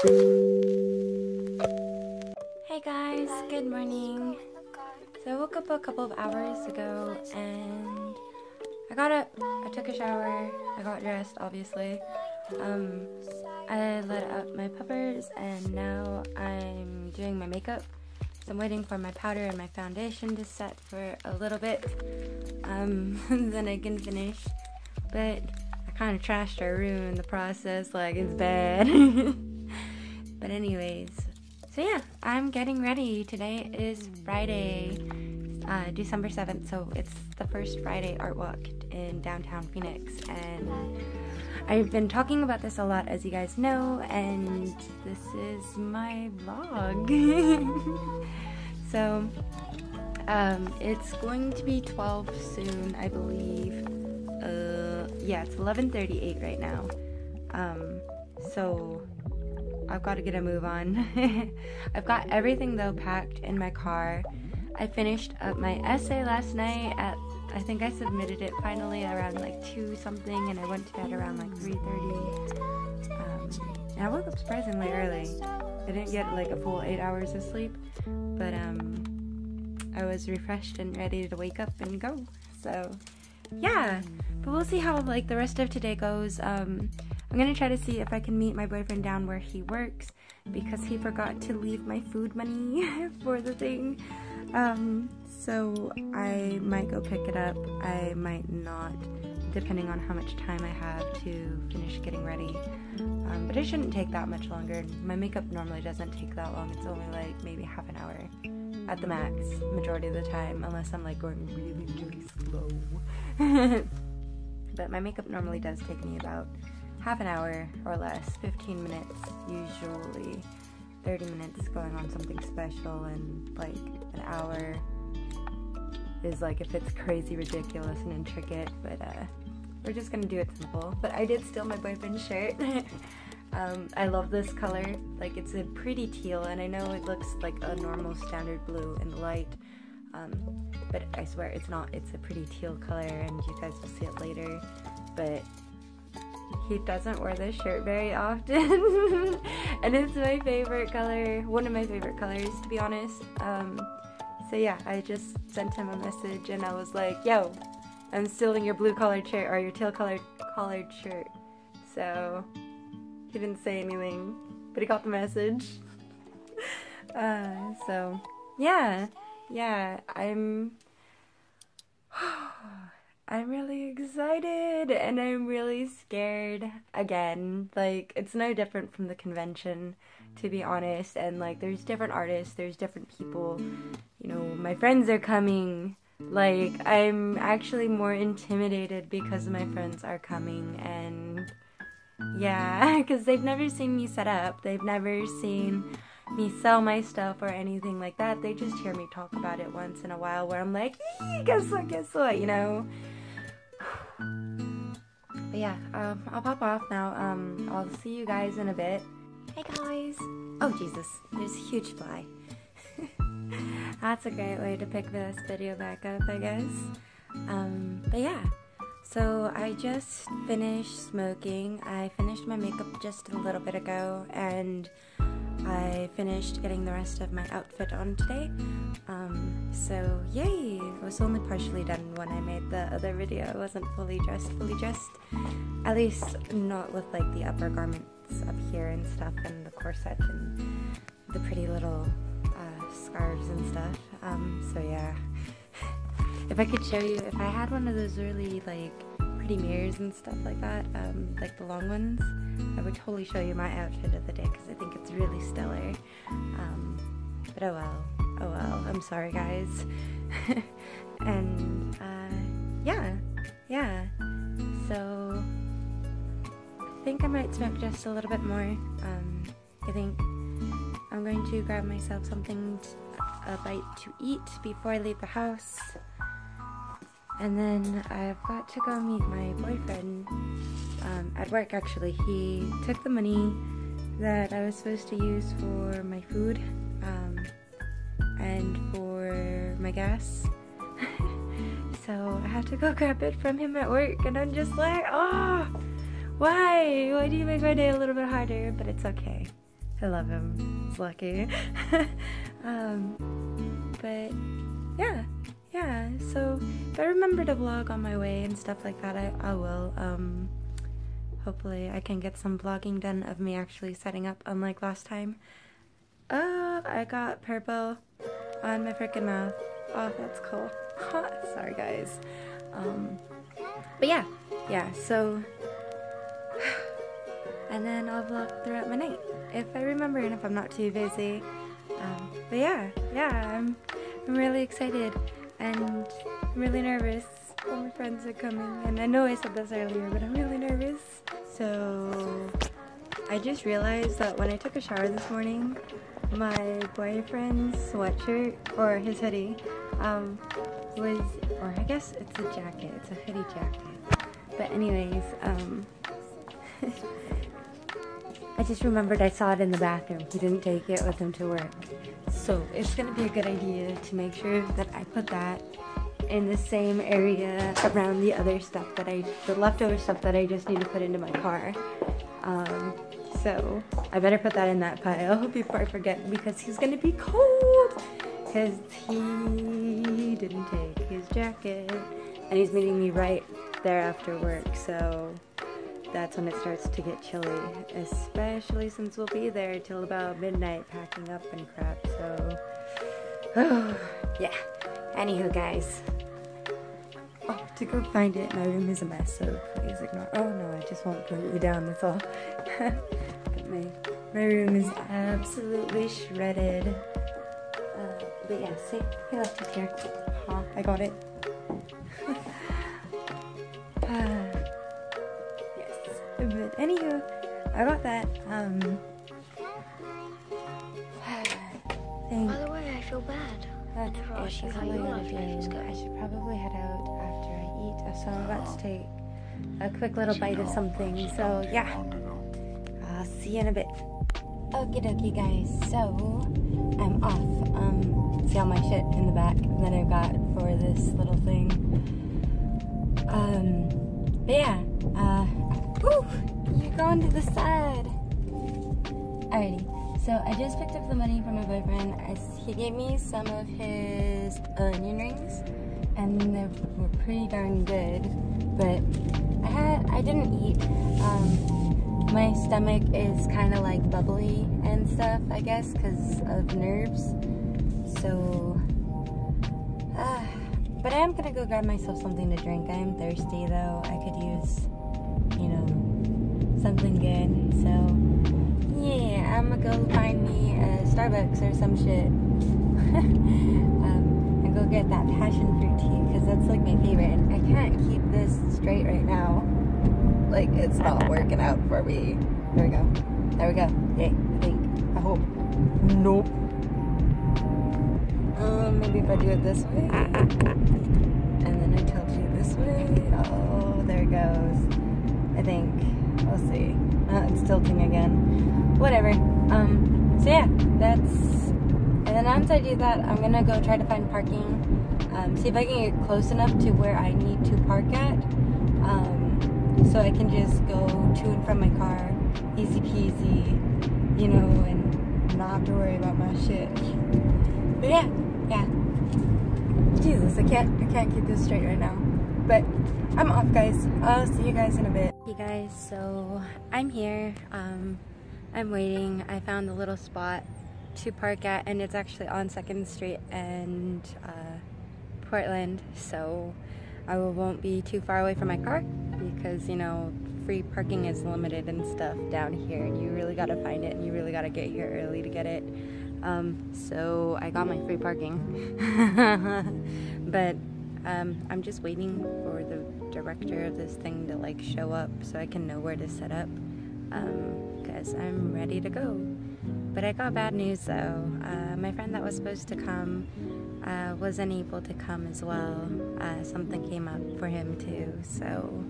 Hey guys, good morning. So I woke up a couple of hours ago and I got up, I took a shower, I got dressed obviously. I let out my puppers and now I'm doing my makeup. So I'm waiting for my powder and my foundation to set for a little bit. Then I can finish. But I kind of trashed our room in the process, like it's bad. But anyways, so yeah, I'm getting ready. Today is Friday, December 7th, so it's the first Friday art walk in downtown Phoenix, and I've been talking about this a lot, as you guys know, and this is my vlog. So, it's going to be 12 soon, I believe. Yeah, it's 11:38 right now. So I've got to get a move on. I've got everything though packed in my car. I finished up my essay last night at, I think I submitted it finally around like 2 something, and I went to bed around like 3:30. And I woke up surprisingly early. I didn't get like a full 8 hours of sleep, but I was refreshed and ready to wake up and go. So yeah, but we'll see how like the rest of today goes. I'm gonna try to see if I can meet my boyfriend down where he works, because he forgot to leave my food money for the thing. So I might go pick it up, I might not, depending on how much time I have to finish getting ready. But it shouldn't take that much longer. My makeup normally doesn't take that long. It's only like maybe half an hour at the max, majority of the time, unless I'm like going really, really slow. But my makeup normally does take me about half an hour or less, 15 minutes usually, 30 minutes going on something special, and like an hour is like if it's crazy ridiculous and intricate, but we're just gonna do it simple. But I did steal my boyfriend's shirt. I love this color, like it's a pretty teal, and I know it looks like a normal standard blue in the light, but I swear it's not. It's a pretty teal color, and you guys will see it later. But he doesn't wear this shirt very often, and it's my favorite color, one of my favorite colors, to be honest. So yeah, I just sent him a message, and I was like, yo, I'm stealing your blue collared shirt, or your teal collared shirt. So he didn't say anything, but he got the message. So yeah, I'm really excited, and I'm really scared again. Like, it's no different from the convention, to be honest, and like there's different artists, there's different people, you know, my friends are coming. Like, I'm actually more intimidated because my friends are coming, and yeah, because they've never seen me set up, they've never seen me sell my stuff or anything like that. They just hear me talk about it once in a while, where I'm like, guess what, you know. But yeah, I'll pop off now. I'll see you guys in a bit. Hey guys! Oh Jesus, there's a huge fly. That's a great way to pick this video back up, I guess. But yeah, so I just finished smoking. I finished my makeup just a little bit ago, and I finished getting the rest of my outfit on today. So yay! I was only partially done when I made the other video. I wasn't fully dressed. At least not with like the upper garments up here and stuff, and the corset and the pretty little scarves and stuff. So yeah. If I could show you, if I had one of those really like pretty mirrors and stuff like that, like the long ones, I would totally show you my outfit of the day, because I think it's really stellar. But oh well, I'm sorry guys. And yeah, so I think I might smoke just a little bit more. I think I'm going to grab myself something, a bite to eat before I leave the house. And then I've got to go meet my boyfriend at work, actually. He took the money that I was supposed to use for my food and for my gas. So I have to go grab it from him at work, and I'm just like, oh, why? Why do you make my day a little bit harder? But it's okay. I love him. He's lucky. But yeah, so if I remember to vlog on my way and stuff like that, I will. Hopefully I can get some vlogging done of me actually setting up, unlike last time. I got purple on my freaking mouth. Oh, that's cool. Sorry guys. But yeah, so and then I'll vlog throughout my night if I remember and if I'm not too busy. But yeah, I'm really excited and I'm really nervous. All my friends are coming, and I know I said this earlier, but I'm really nervous. So I just realized that when I took a shower this morning, my boyfriend's sweatshirt, or his hoodie, was, or I guess it's a jacket, it's a hoodie jacket. But anyways, I just remembered I saw it in the bathroom. He didn't take it with him to work. So it's gonna be a good idea to make sure that I put that in the same area around the other stuff that the leftover stuff that I just need to put into my car. So I better put that in that pile before I forget, because he's gonna be cold, because he didn't take his jacket, and he's meeting me right there after work, so that's when it starts to get chilly, especially since we'll be there till about midnight packing up and crap, so yeah. Anywho guys, to go find it, my room is a mess, so please ignore. Oh no, I just won't put you down, that's all. But my room is absolutely shredded. But yeah, see, he left it here. I got it. Yes, but anywho, I got that. By the way, I feel bad. I never asked you how your life is going. I should probably head out after I eat, so I'm about to take a quick little bite of something, so yeah, I'll see you in a bit. Okie dokie guys, so I'm off. See all my shit in the back that I got for this little thing. But yeah, you're going to the side. Alrighty. So I just picked up the money from my boyfriend. He gave me some of his onion rings, and they were pretty darn good. But I didn't eat. My stomach is kind of like bubbly and stuff, I guess, because of nerves. So, but I am gonna go grab myself something to drink. I am thirsty though. I could use, something good. So. Yeah, I'm gonna go find me a Starbucks or some shit and go get that passion fruit tea, because that's like my favorite. And I can't keep this straight right now. Like, it's not working out for me. There we go. There we go. Yay, I think. I hope. Nope. Maybe if I do it this way. And then I tilt you this way. Oh, there it goes. I think. We'll see. It's tilting again. Whatever. So yeah, and then once I do that, I'm gonna go try to find parking. See if I can get close enough to where I need to park at. So I can just go to and from my car, easy peasy, and not have to worry about my shit. But yeah. Jesus, I can't keep this straight right now. But I'm off, guys. I'll see you guys in a bit. Hey guys, so I'm here. I'm waiting. I found a little spot to park at, and it's actually on 2nd Street and Portland, so I won't be too far away from my car, because free parking is limited and stuff down here, and you really gotta find it, and you really gotta get here early to get it. So I got my free parking. But I'm just waiting for the director of this thing to show up so I can know where to set up, because I'm ready to go. But I got bad news though. My friend that was supposed to come wasn't able to come as well. Something came up for him too, so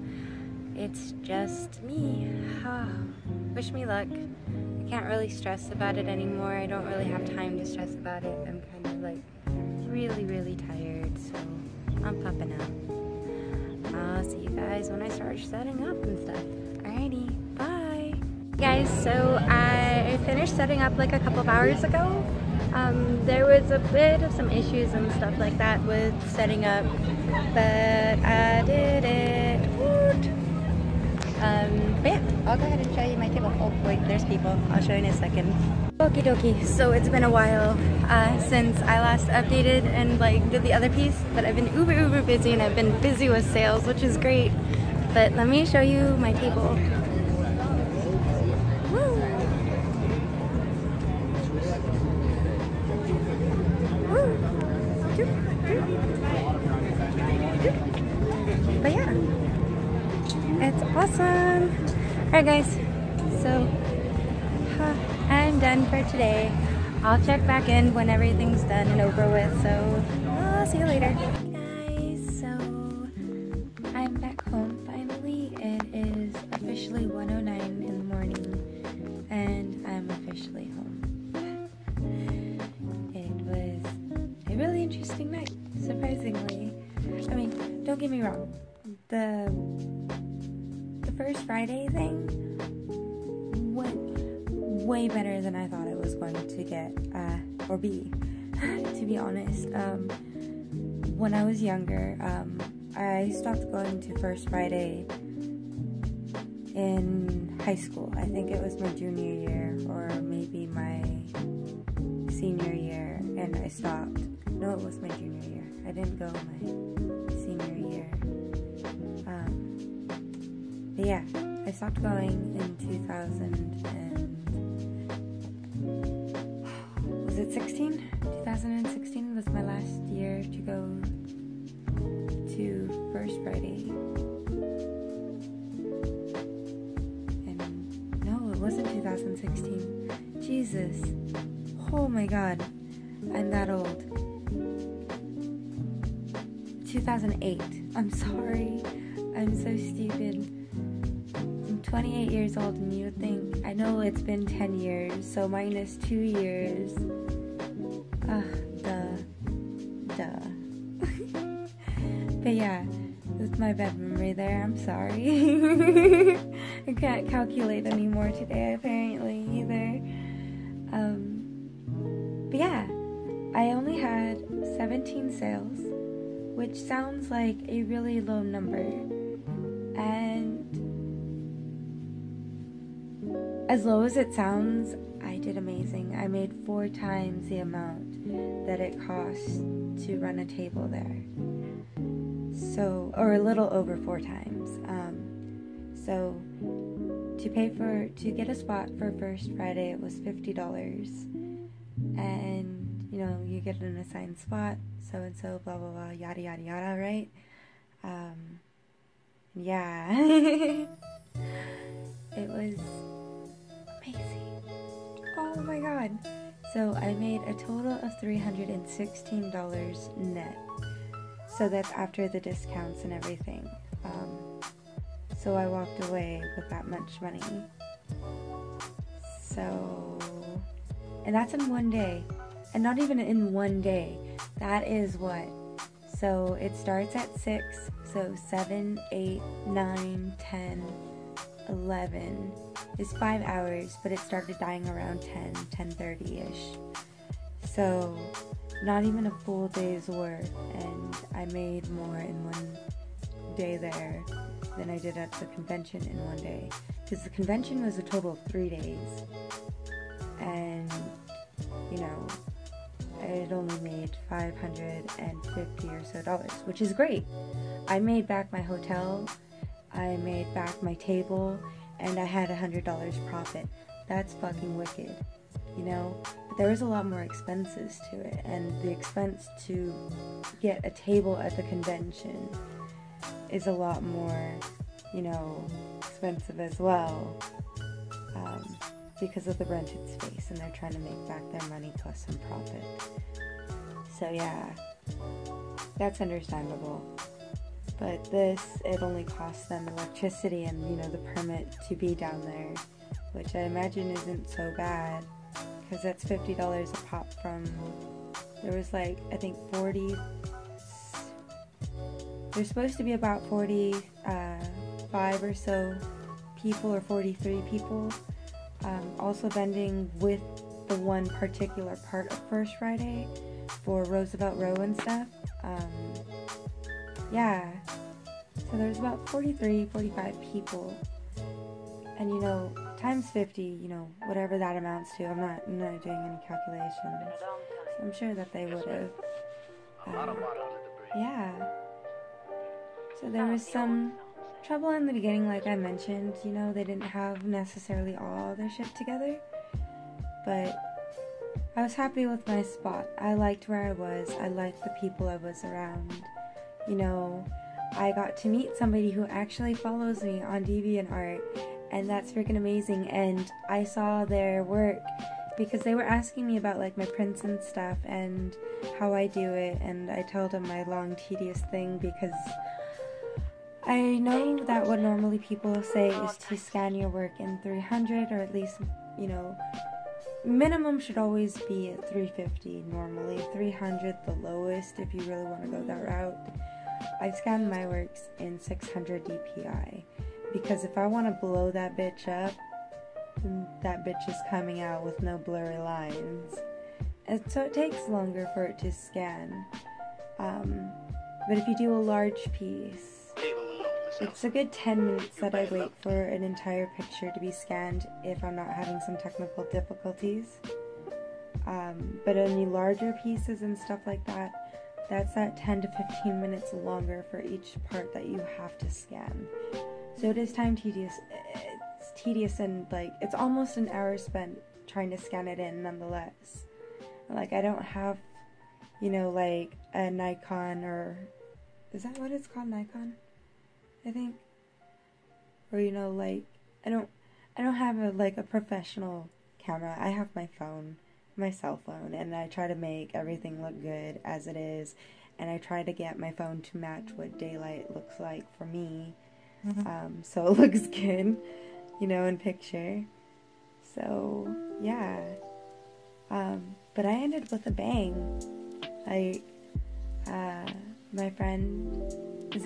it's just me. Wish me luck. I can't really stress about it anymore. I don't really have time to stress about it. I'm kind of really, really tired, so I'm popping out. I'll see you guys when I start setting up and stuff. Alrighty, bye! Guys, so I finished setting up like a couple of hours ago. There was a bit of some issues and stuff like that with setting up, but I did it. Woot. But yeah, I'll go ahead and show you my table. Oh wait, there's people. I'll show you in a second. Okie dokie, so it's been a while since I last updated and like did the other piece, but I've been uber busy and I've been busy with sales, which is great. But let me show you my table. Woo. Woo. But yeah, it's awesome. Alright guys, so I'm done for today. I'll check back in when everything's done and over with, so I'll see you later. Guys, so I'm back home finally. It is officially 1:09 in the morning and I'm officially home. It was a really interesting night, surprisingly. I mean, don't get me wrong. The first Friday thing went way better than I thought it was going to get, or be, to be honest. When I was younger, I stopped going to First Friday in high school. I think it was my junior year, or maybe my senior year, and I stopped. No, it was my junior year. I didn't go my senior year. But yeah, I stopped going in 2016 was my last year to go to First Friday. And no, it wasn't 2016. Jesus. Oh my god. I'm that old. 2008. I'm sorry. I'm so stupid. I'm 28 years old and you would think, I know it's been 10 years, so minus 2 years. But yeah, that's my bad memory there, I'm sorry. I can't calculate anymore today apparently either. But yeah, I only had 17 sales, which sounds like a really low number. And as low as it sounds, I did amazing. I made 4 times the amount that it costs to run a table there. So, or a little over 4 times. So to get a spot for First Friday, it was $50. And, you know, you get an assigned spot, so and so, blah blah blah, yada yada yada, right? Yeah. It was amazing. Oh my god. So I made a total of $316 net. So that's after the discounts and everything. So I walked away with that much money. So, and that's in one day. And not even in one day. That is what? So it starts at 6. So 7, 8, 9, 10, 11 is 5 hours, but it started dying around 10:30ish. So not even a full day's worth, and I made more in one day there than I did at the convention in one day, because the convention was a total of 3 days, and you know, I had only made $550 or so, which is great. I made back my hotel, I made back my table, and I had $100 profit. That's fucking wicked, you know? But there was a lot more expenses to it, and the expense to get a table at the convention is a lot more, you know, expensive as well, because of the rented space, and they're trying to make back their money plus some profit. So yeah, that's understandable. But this, it only costs them electricity and, you know, the permit to be down there, which I imagine isn't so bad, because that's $50 a pop from, there was like, I think 40, there's supposed to be about 45 or so people, or 43 people, Also bending with the one particular part of First Friday for Roosevelt Row and stuff. Yeah, so there's about 43, 45 people, and you know, times 50, you know, whatever that amounts to. I'm not doing any calculations. I'm sure that they would have. Yeah. So there was some trouble in the beginning, like I mentioned. You know, they didn't have necessarily all their shit together, but I was happy with my spot. I liked where I was. I liked the people I was around. You know, I got to meet somebody who actually follows me on DeviantArt, and that's freaking amazing. And I saw their work because they were asking me about like my prints and stuff and how I do it, and I told them my long tedious thing because I know that what normally people say is to scan your work in 300, or at least, you know, minimum should always be at 350 normally. 300 the lowest if you really want to go that route. I've scanned my works in 600 DPI because if I want to blow that bitch up, then that bitch is coming out with no blurry lines. And so it takes longer for it to scan. But if you do a large piece, it's a good 10 minutes that I wait for an entire picture to be scanned if I'm not having some technical difficulties. But any larger pieces and stuff like that, that's at 10 to 15 minutes longer for each part that you have to scan. So it is time tedious. It's tedious, and like it's almost an hour spent trying to scan it in nonetheless. Like I don't have, you know, like a Nikon, or is that what it's called, Nikon? I think. Or you know, like I don't have a professional camera. I have my phone, my cell phone, and I try to make everything look good as it is, and I try to get my phone to match what daylight looks like for me, so it looks good, you know, in picture. So yeah, but I ended with a bang. Like my friend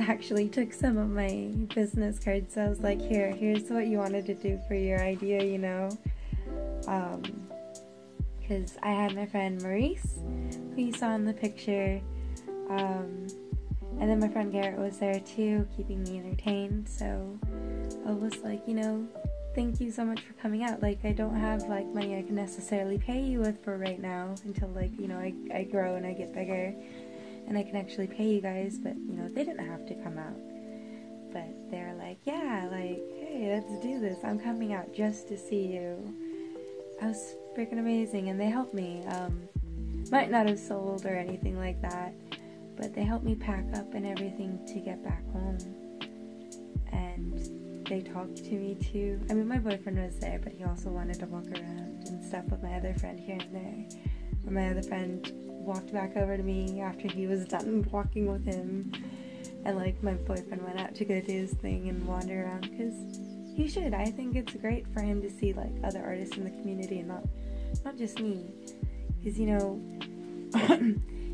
actually took some of my business cards, so I was like, here's what you wanted to do for your idea, you know. Because I had my friend Maurice, who you saw in the picture, and then my friend Garrett was there too, keeping me entertained. So I was like, you know, thank you so much for coming out. Like, I don't have like money I can necessarily pay you with for right now until, like, you know, I grow and I get bigger and I can actually pay you guys. But you know, they didn't have to come out, but they're like, yeah, like, hey, let's do this. I'm coming out just to see you. I was freaking amazing, and they helped me. Might not have sold or anything like that, but they helped me pack up and everything to get back home. And they talked to me too. I mean, my boyfriend was there, but he also wanted to walk around and stuff with my other friend here and there. But my other friend walked back over to me after he was done walking with him, and like my boyfriend went out to go do his thing and wander around, because he should. I think it's great for him to see like other artists in the community and not just me, because you know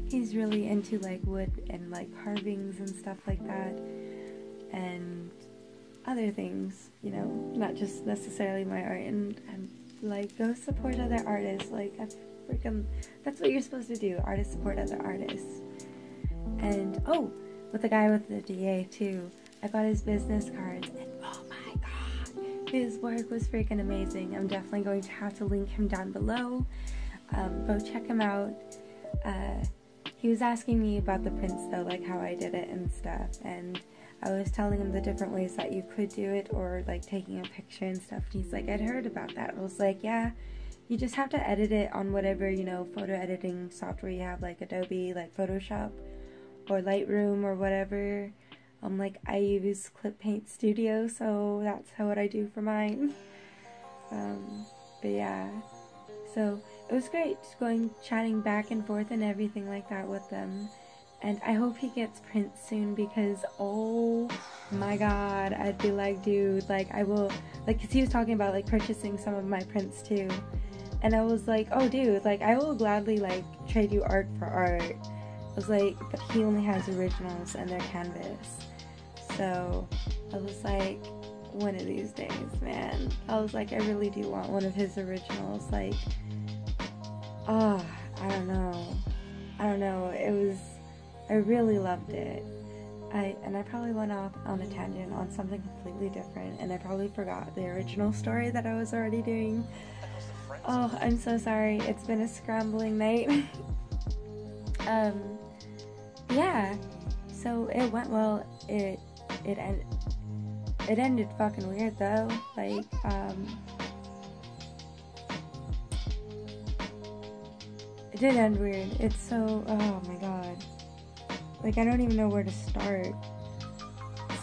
he's really into like wood and like carvings and stuff like that and other things, you know, not just necessarily my art. And like, go support other artists. Like, that's what you're supposed to do. Artists support other artists. And oh, with the guy with the DA too, I got his business cards, and oh my god, his work was freaking amazing. I'm definitely going to have to link him down below. Go check him out. He was asking me about the prints though, like how I did it and stuff, and I was telling him the different ways that you could do it, or like taking a picture and stuff, and he's like, I'd heard about that. I was like, yeah, you just have to edit it on whatever, you know, photo editing software you have, like Adobe, like Photoshop, or Lightroom, or whatever. Like, I use Clip Paint Studio, so that's what I do for mine. But yeah, so it was great chatting back and forth and everything like that with them. And I hope he gets prints soon, because oh my god, I'd be like, dude, like, I will, like, because he was talking about like purchasing some of my prints too, and I was like, oh dude, like, I will gladly like trade you art for art. I was like, but he only has originals and their canvas. So I was like, one of these days, man. I was like, I really do want one of his originals. Like, oh, I don't know. I really loved it. I probably went off on a tangent on something completely different, and I probably forgot the original story that I was already doing. Oh, I'm so sorry. It's been a scrambling night. Yeah. So it went well. It ended fucking weird though. Like, it did end weird. It's so, oh my god. Like, I don't even know where to start.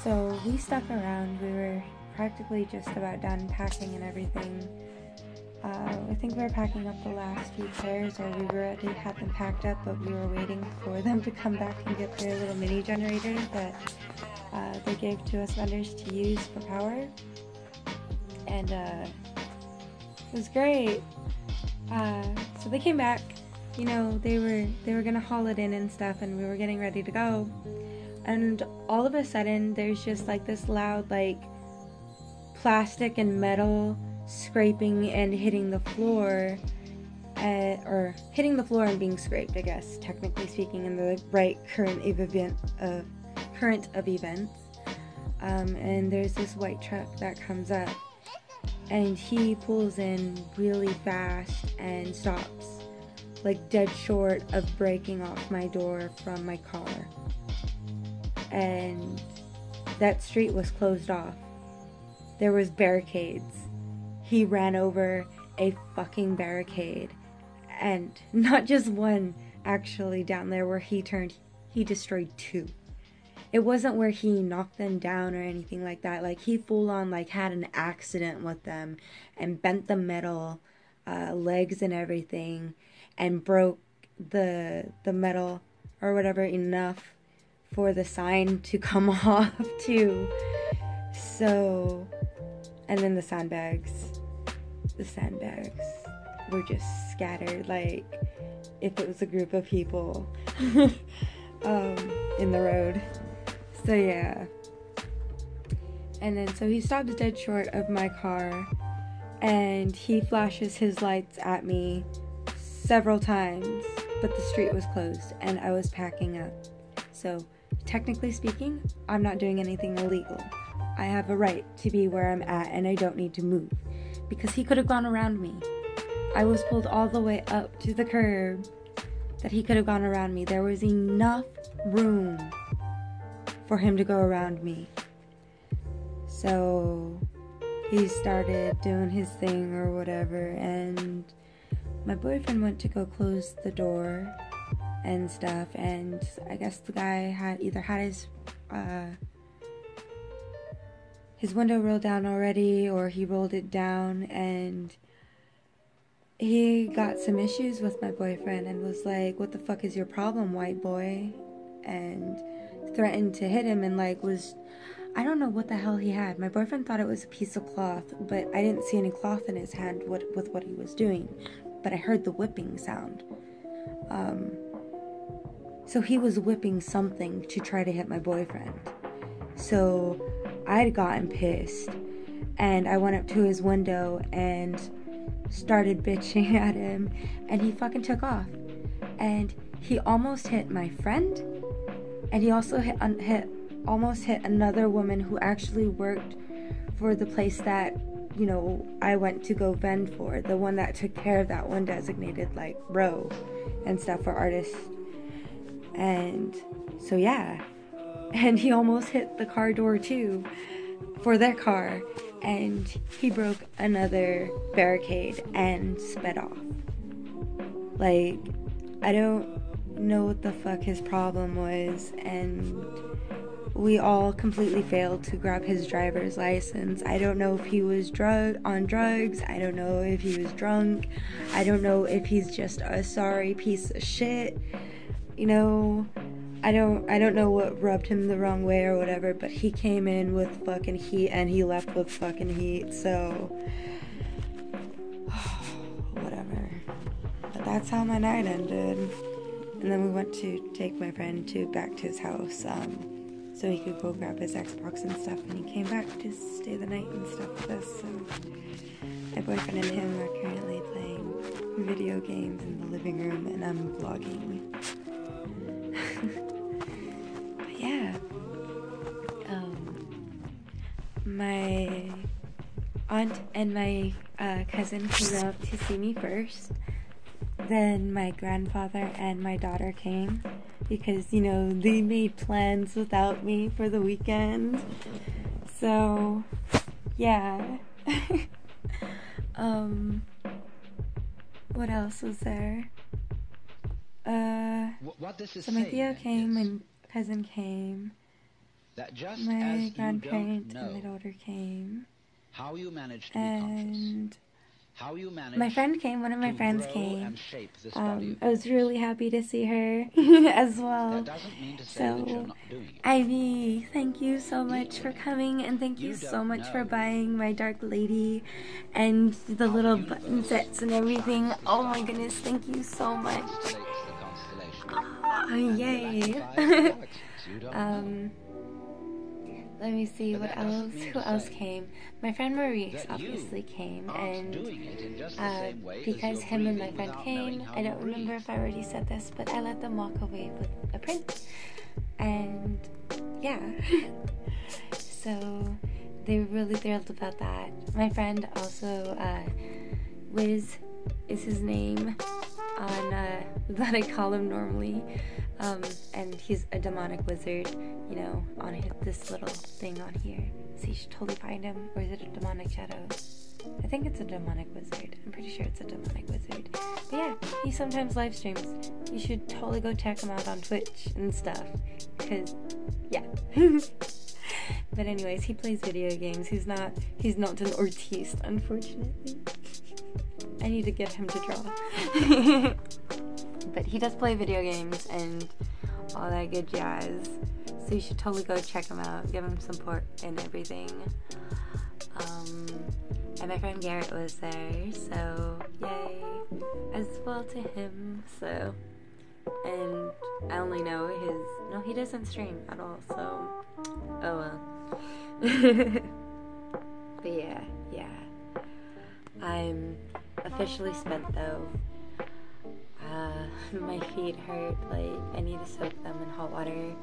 So we stuck around. We were practically just about done packing and everything. I think we were packing up the last few chairs, or we already had them packed up, but we were waiting for them to come back and get their little mini generator that they gave to us vendors to use for power. And it was great. So they came back. You know, they were gonna haul it in and stuff, and we were getting ready to go. And all of a sudden, there's just like this loud, like, plastic and metal scraping and hitting the floor, or hitting the floor and being scraped, I guess, technically speaking, in the right current of events. And there's this white truck that comes up, and he pulls in really fast and stops, like dead short of breaking off my door from my car. And that street was closed off. There was barricades. He ran over a fucking barricade, and not just one, actually, down there where he turned, he destroyed two. It wasn't where he knocked them down or anything like that. Like, he full on, like, had an accident with them and bent the metal legs and everything, and broke the metal or whatever enough for the sign to come off too. So, and then the sandbags were just scattered, like if it was a group of people in the road. So yeah. And then so he stopped dead short of my car, and he flashes his lights at me several times, but the street was closed and I was packing up. So technically speaking, I'm not doing anything illegal. I have a right to be where I'm at, and I don't need to move, because he could have gone around me. I was pulled all the way up to the curb that he could have gone around me. There was enough room for him to go around me. So he started doing his thing or whatever, and my boyfriend went to go close the door and stuff, and I guess the guy had either had his window rolled down already, or he rolled it down, and he got some issues with my boyfriend and was like, "What the fuck is your problem, white boy?" And threatened to hit him, and like I don't know what the hell he had. My boyfriend thought it was a piece of cloth, but I didn't see any cloth in his hand with what he was doing, but I heard the whipping sound. So he was whipping something to try to hit my boyfriend. So I'd gotten pissed, and I went up to his window and started bitching at him, and he fucking took off. And he almost hit my friend, and he also almost hit another woman who actually worked for the place that, you know, I went to go vend for, the one that took care of that one designated, like, row and stuff for artists. And so yeah, and he almost hit the car door too for their car, and he broke another barricade and sped off. Like, I don't know what the fuck his problem was, and we all completely failed to grab his driver's license. I don't know if he was on drugs. I don't know if he was drunk. I don't know if he's just a sorry piece of shit. You know, I don't know what rubbed him the wrong way or whatever, but he came in with fucking heat and he left with fucking heat, so whatever. But that's how my night ended. And then we went to take my friend back to his house. so he could go grab his Xbox and stuff, and he came back to stay the night and stuff with us. So my boyfriend and him are currently playing video games in the living room, and I'm vlogging. But yeah, my aunt and my cousin came out to see me first. Then my grandfather and my daughter came because, you know, they made plans without me for the weekend. So, yeah. What else was there? So my Theo came, my cousin came, my grandparent and my daughter came, and my friend came, one of my friends came. I was really happy to see her as well. So, Ivy, thank you so much for coming, and thank you so much for buying my Dark Lady and the little button sets and everything. Oh my goodness, thank you so much. Yay. Let me see what else. Who else came? My friend Maurice obviously came, and because him and my friend came, I don't remember if I already said this, but I let them walk away with a print, and yeah. So they were really thrilled about that. My friend also, Wiz is his name on that I call him normally. And he's a demonic wizard, you know, on this little thing on here. So you should totally find him. Or is it a demonic shadow? I think it's a demonic wizard. I'm pretty sure it's a demonic wizard. But yeah, he sometimes live streams. You should totally go check him out on Twitch and stuff. Because, yeah. But anyways, he plays video games. He's not an artiste, unfortunately. I need to get him to draw. But he does play video games and all that good jazz, so you should totally go check him out, give him support and everything. And my friend Garrett was there, so yay, as well to him. So, and I only know no, he doesn't stream at all, so oh well. But yeah, I'm officially spent though. My feet hurt, like I need to soak them in hot water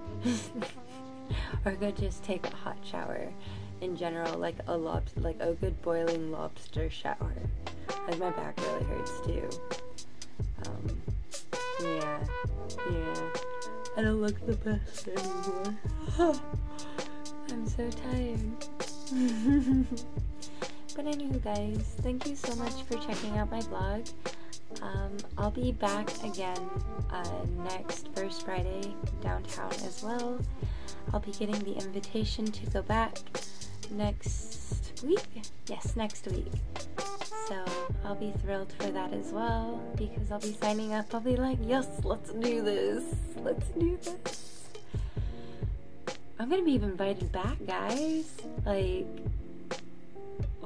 or go just take a hot shower in general, like a good boiling lobster shower. Like my back really hurts too. Yeah, I don't look the best anymore. I'm so tired. But anywho guys, thank you so much for checking out my vlog. I'll be back again next first Friday downtown as well. I'll be getting the invitation to go back next week. Yes, next week. So I'll be thrilled for that as well, because I'll be signing up. I'll be like, yes, let's do this. Let's do this. I'm gonna be invited back, guys. Like,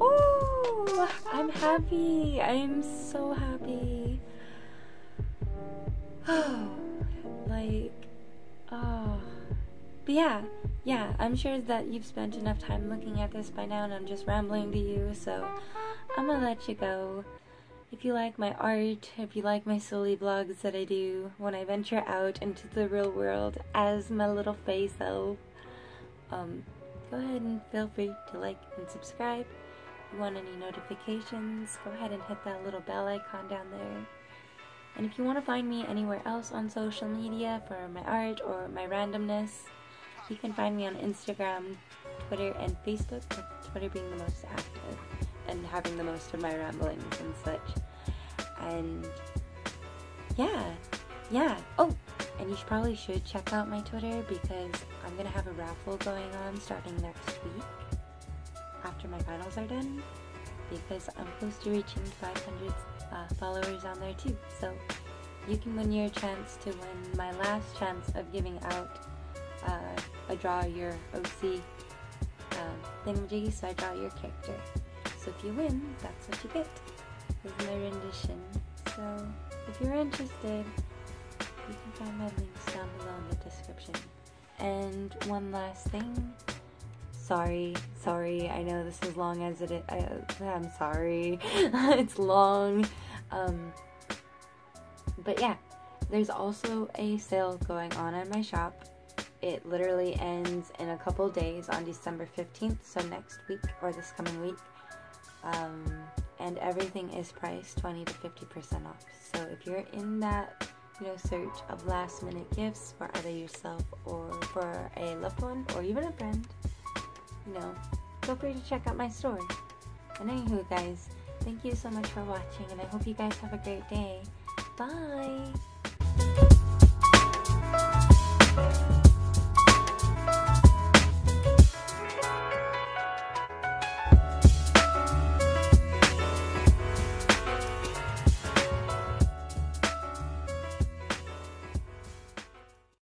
oh, I'm happy. I'm so happy. Oh, like, oh. But yeah, I'm sure that you've spent enough time looking at this by now, and I'm just rambling to you, so I'm gonna let you go. If you like my art, if you like my silly vlogs that I do when I venture out into the real world as my little face elf, go ahead and feel free to like and subscribe. If you want any notifications, go ahead and hit that little bell icon down there. And if you want to find me anywhere else on social media for my art or my randomness, you can find me on Instagram, Twitter, and Facebook, with Twitter being the most active and having the most of my ramblings and such. And yeah. Oh, and you probably should check out my Twitter, because I'm going to have a raffle going on starting next week after my finals are done, because I'm close to reaching 500 followers on there too. So you can win your chance to win my last chance of giving out a draw your OC thingamajiggy, so I draw your character. So if you win, that's what you get. This is my rendition. So if you're interested, you can find my links down below in the description. And one last thing. Sorry, I know this is long as it is. I'm sorry. It's long. But yeah, there's also a sale going on in my shop. It literally ends in a couple days on December 15th, so next week or this coming week. And everything is priced 20 to 50% off. So if you're in that, search of last minute gifts for either yourself or for a loved one or even a friend, feel free to check out my store. And anywho, guys, thank you so much for watching, and I hope you guys have a great day. Bye!